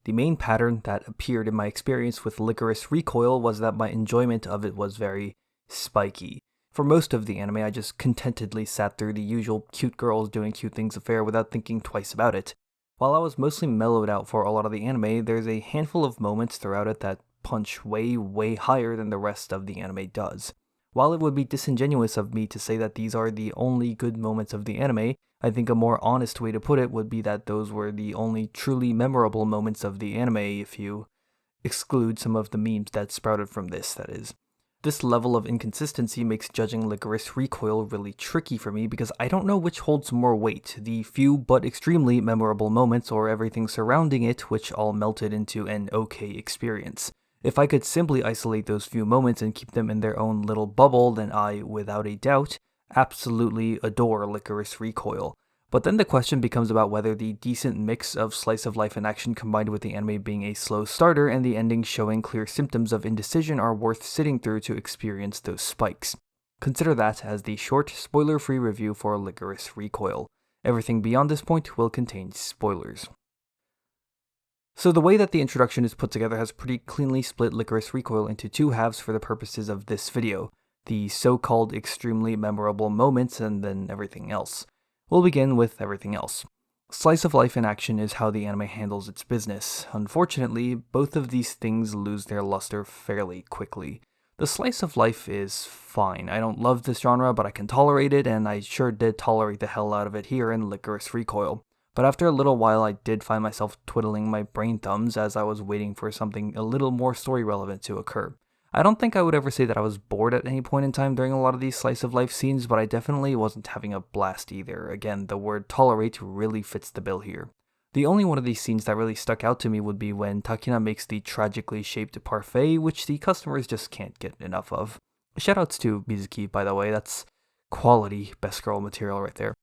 The main pattern that appeared in my experience with Lycoris Recoil was that my enjoyment of it was very spiky. For most of the anime, I just contentedly sat through the usual cute girls doing cute things affair without thinking twice about it. While I was mostly mellowed out for a lot of the anime, there's a handful of moments throughout it that punch way higher than the rest of the anime does. While it would be disingenuous of me to say that these are the only good moments of the anime, I think a more honest way to put it would be that those were the only truly memorable moments of the anime if you exclude some of the memes that sprouted from this, that is. This level of inconsistency makes judging Lycoris Recoil really tricky for me because I don't know which holds more weight, the few but extremely memorable moments or everything surrounding it, which all melted into an okay experience. If I could simply isolate those few moments and keep them in their own little bubble, then I, without a doubt, absolutely adore Lycoris Recoil. But then the question becomes about whether the decent mix of slice of life and action combined with the anime being a slow starter and the ending showing clear symptoms of indecision are worth sitting through to experience those spikes. Consider that as the short, spoiler-free review for Lycoris Recoil. Everything beyond this point will contain spoilers. So the way that the introduction is put together has pretty cleanly split Lycoris Recoil into two halves for the purposes of this video, the so-called extremely memorable moments and then everything else. We'll begin with everything else. Slice of life in action is how the anime handles its business. Unfortunately, both of these things lose their luster fairly quickly. The slice of life is fine. I don't love this genre, but I can tolerate it, and I sure did tolerate the hell out of it here in Lycoris Recoil. But after a little while, I did find myself twiddling my brain thumbs as I was waiting for something a little more story relevant to occur. I don't think I would ever say that I was bored at any point in time during a lot of these slice of life scenes, but I definitely wasn't having a blast either. Again, the word tolerate really fits the bill here. The only one of these scenes that really stuck out to me would be when Takina makes the tragically shaped parfait, which the customers just can't get enough of. Shoutouts to Mizuki, by the way, that's quality best girl material right there.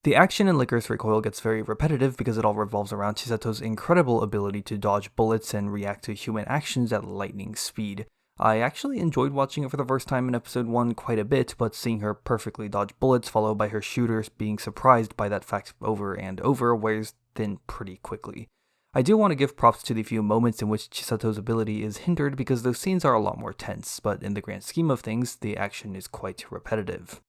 The action in Lycoris Recoil gets very repetitive because it all revolves around Chisato's incredible ability to dodge bullets and react to human actions at lightning speed. I actually enjoyed watching it for the first time in episode 1 quite a bit, but seeing her perfectly dodge bullets followed by her shooters being surprised by that fact over and over wears thin pretty quickly. I do want to give props to the few moments in which Chisato's ability is hindered because those scenes are a lot more tense, but in the grand scheme of things, the action is quite repetitive.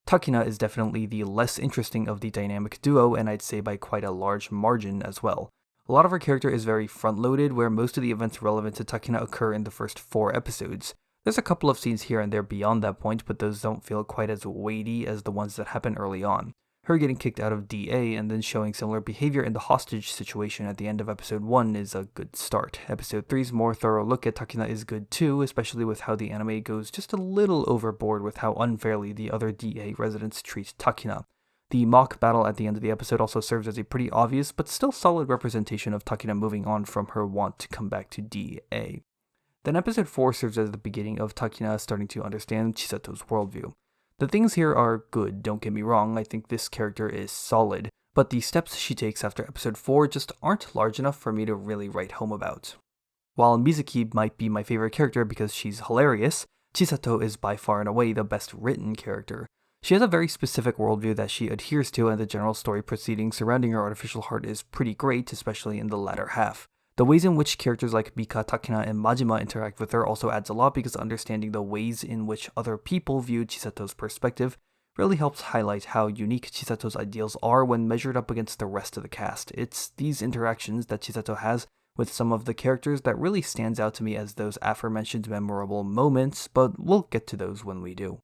Takina is definitely the less interesting of the dynamic duo, and I'd say by quite a large margin as well. A lot of her character is very front-loaded, where most of the events relevant to Takina occur in the first 4 episodes. There's a couple of scenes here and there beyond that point, but those don't feel quite as weighty as the ones that happen early on. Her getting kicked out of DA and then showing similar behavior in the hostage situation at the end of episode 1 is a good start. Episode 3's more thorough look at Takina is good too, especially with how the anime goes just a little overboard with how unfairly the other DA residents treat Takina. The mock battle at the end of the episode also serves as a pretty obvious but still solid representation of Takina moving on from her want to come back to DA. Then episode 4 serves as the beginning of Takina starting to understand Chisato's worldview. The things here are good, don't get me wrong, I think this character is solid, but the steps she takes after episode 4 just aren't large enough for me to really write home about. While Mizuki might be my favorite character because she's hilarious, Chisato is by far and away the best written character. She has a very specific worldview that she adheres to, and the general story proceeding surrounding her artificial heart is pretty great, especially in the latter half. The ways in which characters like Mika, Takina, and Majima interact with her also adds a lot because understanding the ways in which other people view Chisato's perspective really helps highlight how unique Chisato's ideals are when measured up against the rest of the cast. It's these interactions that Chisato has with some of the characters that really stands out to me as those aforementioned memorable moments, but we'll get to those when we do.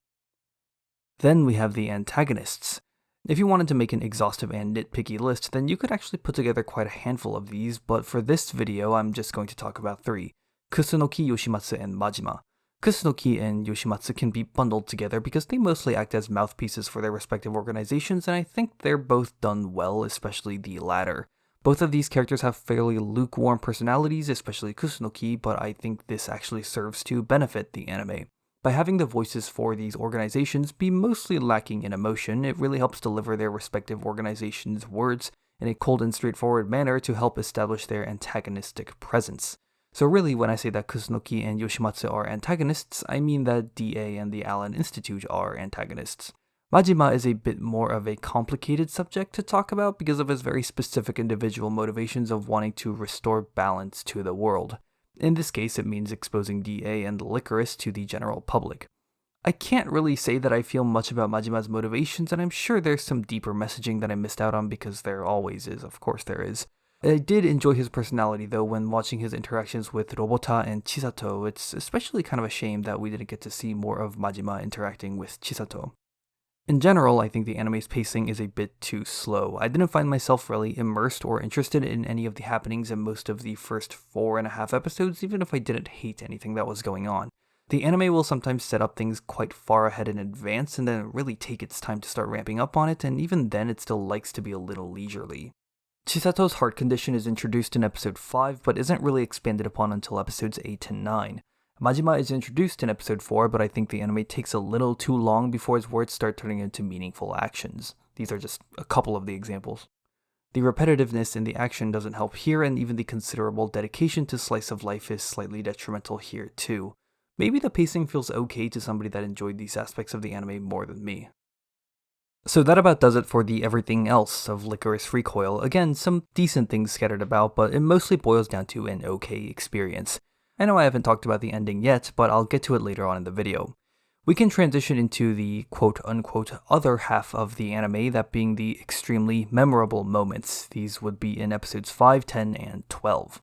Then we have the antagonists. If you wanted to make an exhaustive and nitpicky list, then you could actually put together quite a handful of these, but for this video, I'm just going to talk about 3, Kusunoki, Yoshimatsu, and Majima. Kusunoki and Yoshimatsu can be bundled together because they mostly act as mouthpieces for their respective organizations, and I think they're both done well, especially the latter. Both of these characters have fairly lukewarm personalities, especially Kusunoki, but I think this actually serves to benefit the anime. By having the voices for these organizations be mostly lacking in emotion, it really helps deliver their respective organizations' words in a cold and straightforward manner to help establish their antagonistic presence. So really, when I say that Kusunoki and Yoshimatsu are antagonists, I mean that DA and the Allen Institute are antagonists. Majima is a bit more of a complicated subject to talk about because of his very specific individual motivations of wanting to restore balance to the world. In this case, it means exposing DA and Lycoris to the general public. I can't really say that I feel much about Majima's motivations, and I'm sure there's some deeper messaging that I missed out on because there always is, of course there is. I did enjoy his personality though when watching his interactions with Robota and Chisato. It's especially kind of a shame that we didn't get to see more of Majima interacting with Chisato. In general, I think the anime's pacing is a bit too slow. I didn't find myself really immersed or interested in any of the happenings in most of the first 4.5 episodes, even if I didn't hate anything that was going on. The anime will sometimes set up things quite far ahead in advance and then really take its time to start ramping up on it, and even then it still likes to be a little leisurely. Chisato's heart condition is introduced in episode 5, but isn't really expanded upon until episodes 8 and 9. Majima is introduced in episode 4, but I think the anime takes a little too long before its words start turning into meaningful actions. These are just a couple of the examples. The repetitiveness in the action doesn't help here, and even the considerable dedication to slice of life is slightly detrimental here too. Maybe the pacing feels okay to somebody that enjoyed these aspects of the anime more than me. So that about does it for the everything else of Lycoris Recoil. Again, some decent things scattered about, but it mostly boils down to an okay experience. I know I haven't talked about the ending yet, but I'll get to it later on in the video. We can transition into the quote-unquote other half of the anime, that being the extremely memorable moments. These would be in episodes 5, 10, and 12.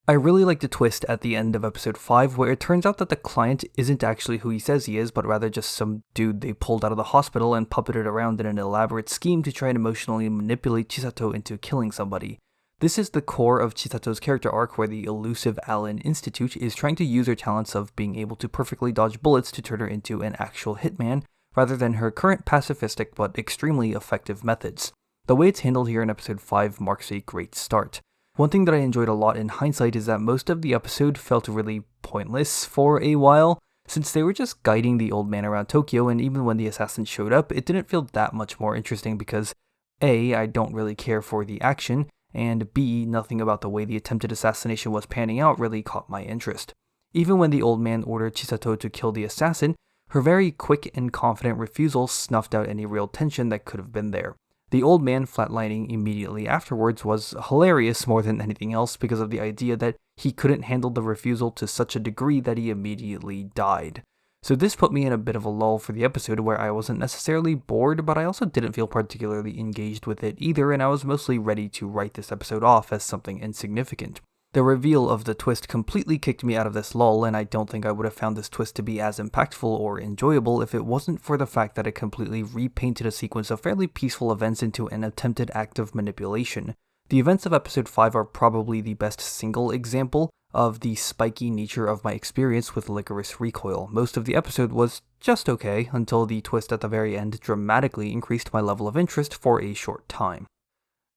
I really like the twist at the end of episode 5 where it turns out that the client isn't actually who he says he is, but rather just some dude they pulled out of the hospital and puppeted around in an elaborate scheme to try and emotionally manipulate Chisato into killing somebody. This is the core of Chisato's character arc, where the elusive Allen Institute is trying to use her talents of being able to perfectly dodge bullets to turn her into an actual hitman, rather than her current pacifistic but extremely effective methods. The way it's handled here in episode 5 marks a great start. One thing that I enjoyed a lot in hindsight is that most of the episode felt really pointless for a while, since they were just guiding the old man around Tokyo, and even when the assassin showed up, it didn't feel that much more interesting because A, I don't really care for the action, and B, nothing about the way the attempted assassination was panning out really caught my interest. Even when the old man ordered Chisato to kill the assassin, her very quick and confident refusal snuffed out any real tension that could have been there. The old man flatlining immediately afterwards was hilarious more than anything else because of the idea that he couldn't handle the refusal to such a degree that he immediately died. So this put me in a bit of a lull for the episode where I wasn't necessarily bored, but I also didn't feel particularly engaged with it either, and I was mostly ready to write this episode off as something insignificant. The reveal of the twist completely kicked me out of this lull, and I don't think I would have found this twist to be as impactful or enjoyable if it wasn't for the fact that it completely repainted a sequence of fairly peaceful events into an attempted act of manipulation. The events of episode 5 are probably the best single example of the spiky nature of my experience with Lycoris Recoil. Most of the episode was just okay, until the twist at the very end dramatically increased my level of interest for a short time.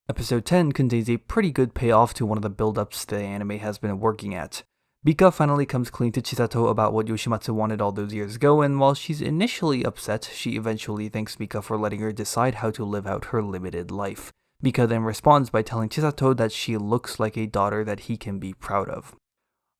Episode 10 contains a pretty good payoff to one of the build-ups the anime has been working at. Bika finally comes clean to Chisato about what Yoshimatsu wanted all those years ago, and while she's initially upset, she eventually thanks Mika for letting her decide how to live out her limited life. Mika then responds by telling Chisato that she looks like a daughter that he can be proud of.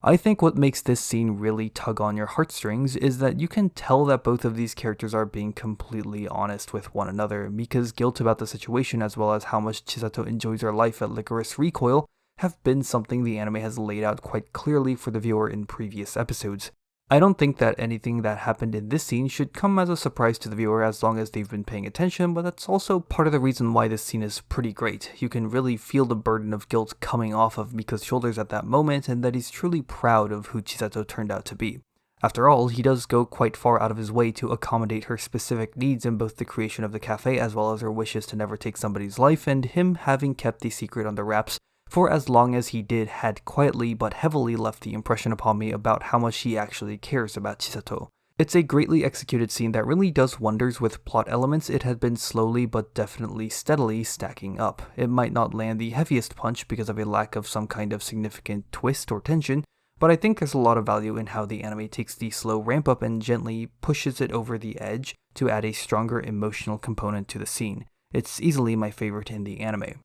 I think what makes this scene really tug on your heartstrings is that you can tell that both of these characters are being completely honest with one another. Mika's guilt about the situation, as well as how much Chisato enjoys her life at Lycoris Recoil, have been something the anime has laid out quite clearly for the viewer in previous episodes. I don't think that anything that happened in this scene should come as a surprise to the viewer as long as they've been paying attention, but that's also part of the reason why this scene is pretty great. You can really feel the burden of guilt coming off of Mika's shoulders at that moment, and that he's truly proud of who Chisato turned out to be. After all, he does go quite far out of his way to accommodate her specific needs in both the creation of the cafe as well as her wishes to never take somebody's life, and him having kept the secret under wraps for as long as he did had quietly but heavily left the impression upon me about how much he actually cares about Chisato. It's a greatly executed scene that really does wonders with plot elements it had been slowly but definitely steadily stacking up. It might not land the heaviest punch because of a lack of some kind of significant twist or tension, but I think there's a lot of value in how the anime takes the slow ramp up and gently pushes it over the edge to add a stronger emotional component to the scene. It's easily my favorite in the anime.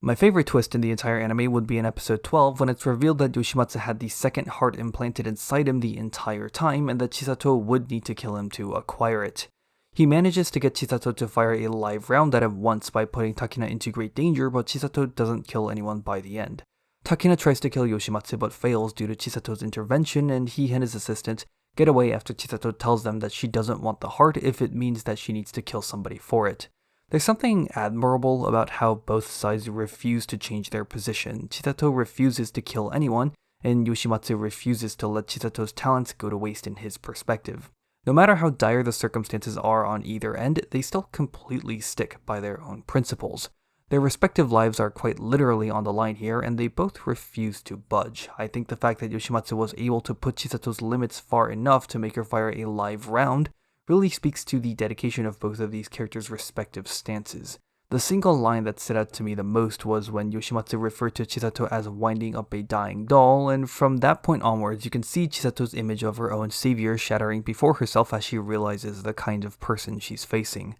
My favorite twist in the entire anime would be in episode 12 when it's revealed that Yoshimatsu had the second heart implanted inside him the entire time and that Chisato would need to kill him to acquire it. He manages to get Chisato to fire a live round at him once by putting Takina into great danger, but Chisato doesn't kill anyone by the end. Takina tries to kill Yoshimatsu but fails due to Chisato's intervention, and he and his assistant get away after Chisato tells them that she doesn't want the heart if it means that she needs to kill somebody for it. There's something admirable about how both sides refuse to change their position. Chisato refuses to kill anyone, and Yoshimatsu refuses to let Chisato's talents go to waste in his perspective. No matter how dire the circumstances are on either end, they still completely stick by their own principles. Their respective lives are quite literally on the line here, and they both refuse to budge. I think the fact that Yoshimatsu was able to put Chisato's limits far enough to make her fire a live round really speaks to the dedication of both of these characters' respective stances. The single line that stood out to me the most was when Yoshimatsu referred to Chisato as winding up a dying doll, and from that point onwards you can see Chisato's image of her own savior shattering before herself as she realizes the kind of person she's facing.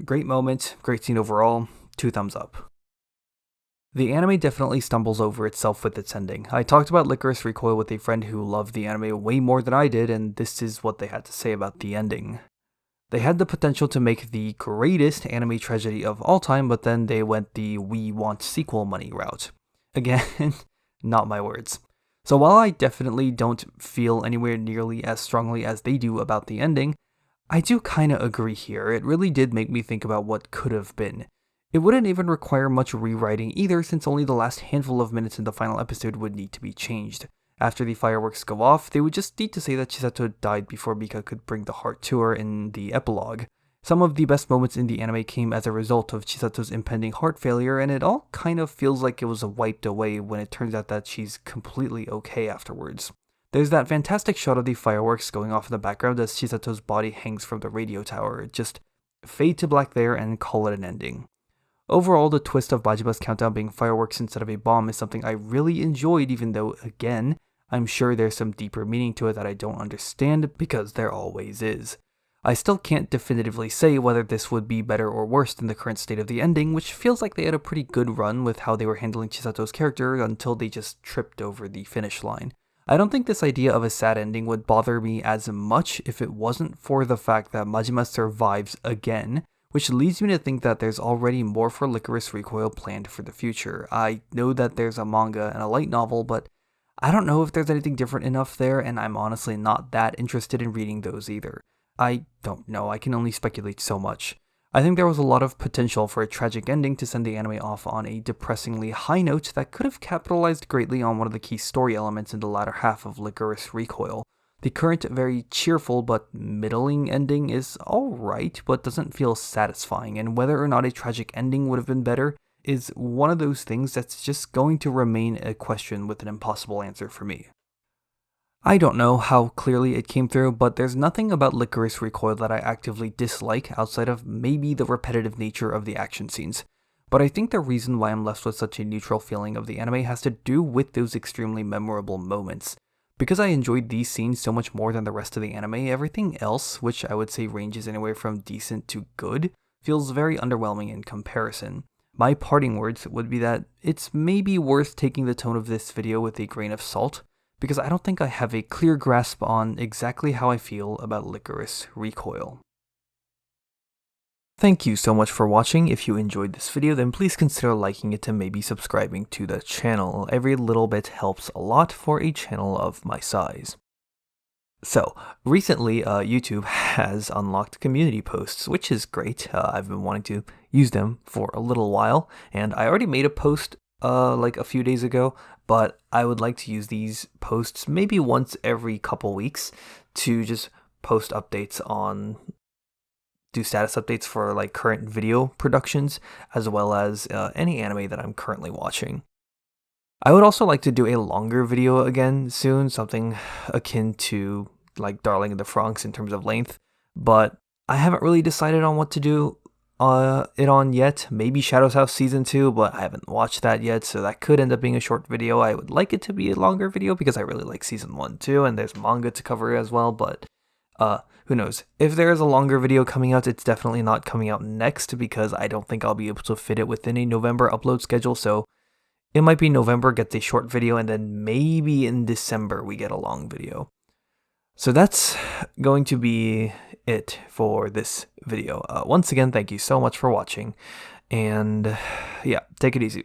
Great moment, great scene overall, 2 thumbs up. The anime definitely stumbles over itself with its ending. I talked about Lycoris Recoil with a friend who loved the anime way more than I did, and this is what they had to say about the ending. They had the potential to make the greatest anime tragedy of all time, but then they went the we want sequel money route. Again, not my words. So while I definitely don't feel anywhere nearly as strongly as they do about the ending, I do kinda agree here. It really did make me think about what could have been. It wouldn't even require much rewriting either, since only the last handful of minutes in the final episode would need to be changed. After the fireworks go off, they would just need to say that Chisato died before Mika could bring the heart to her in the epilogue. Some of the best moments in the anime came as a result of Chisato's impending heart failure, and it all kind of feels like it was wiped away when it turns out that she's completely okay afterwards. There's that fantastic shot of the fireworks going off in the background as Chisato's body hangs from the radio tower. Just fade to black there and call it an ending. Overall, the twist of Majima's countdown being fireworks instead of a bomb is something I really enjoyed, even though, again, I'm sure there's some deeper meaning to it that I don't understand, because there always is. I still can't definitively say whether this would be better or worse than the current state of the ending, which feels like they had a pretty good run with how they were handling Chisato's character until they just tripped over the finish line. I don't think this idea of a sad ending would bother me as much if it wasn't for the fact that Majima survives again, which leads me to think that there's already more for Lycoris Recoil planned for the future. I know that there's a manga and a light novel, but I don't know if there's anything different enough there, and I'm honestly not that interested in reading those either. I don't know, I can only speculate so much. I think there was a lot of potential for a tragic ending to send the anime off on a depressingly high note that could have capitalized greatly on one of the key story elements in the latter half of Lycoris Recoil. The current very cheerful but middling ending is alright, but doesn't feel satisfying, and whether or not a tragic ending would have been better is one of those things that's just going to remain a question with an impossible answer for me. I don't know how clearly it came through, but there's nothing about Lycoris Recoil that I actively dislike outside of maybe the repetitive nature of the action scenes. But I think the reason why I'm left with such a neutral feeling of the anime has to do with those extremely memorable moments. Because I enjoyed these scenes so much more than the rest of the anime, everything else, which I would say ranges anywhere from decent to good, feels very underwhelming in comparison. My parting words would be that it's maybe worth taking the tone of this video with a grain of salt, because I don't think I have a clear grasp on exactly how I feel about Lycoris Recoil. Thank you so much for watching. If you enjoyed this video, then please consider liking it and maybe subscribing to the channel. Every little bit helps a lot for a channel of my size. So, recently YouTube has unlocked community posts, which is great. I've been wanting to use them for a little while, and I already made a post like a few days ago, but I would like to use these posts maybe once every couple weeks to just post updates on do status updates for like current video productions, as well as any anime that I'm currently watching. I would also like to do a longer video again soon, something akin to like Darling in the Franxx in terms of length, but I haven't really decided on what to do it on yet. Maybe Shadow's House Season 2, but I haven't watched that yet, so that could end up being a short video. I would like it to be a longer video because I really like Season 1 too, and there's manga to cover as well, but who knows? If there is a longer video coming out, it's definitely not coming out next because I don't think I'll be able to fit it within a November upload schedule, so it might be November gets a short video and then maybe in December we get a long video. So that's going to be it for this video. Once again, thank you so much for watching, and yeah, take it easy.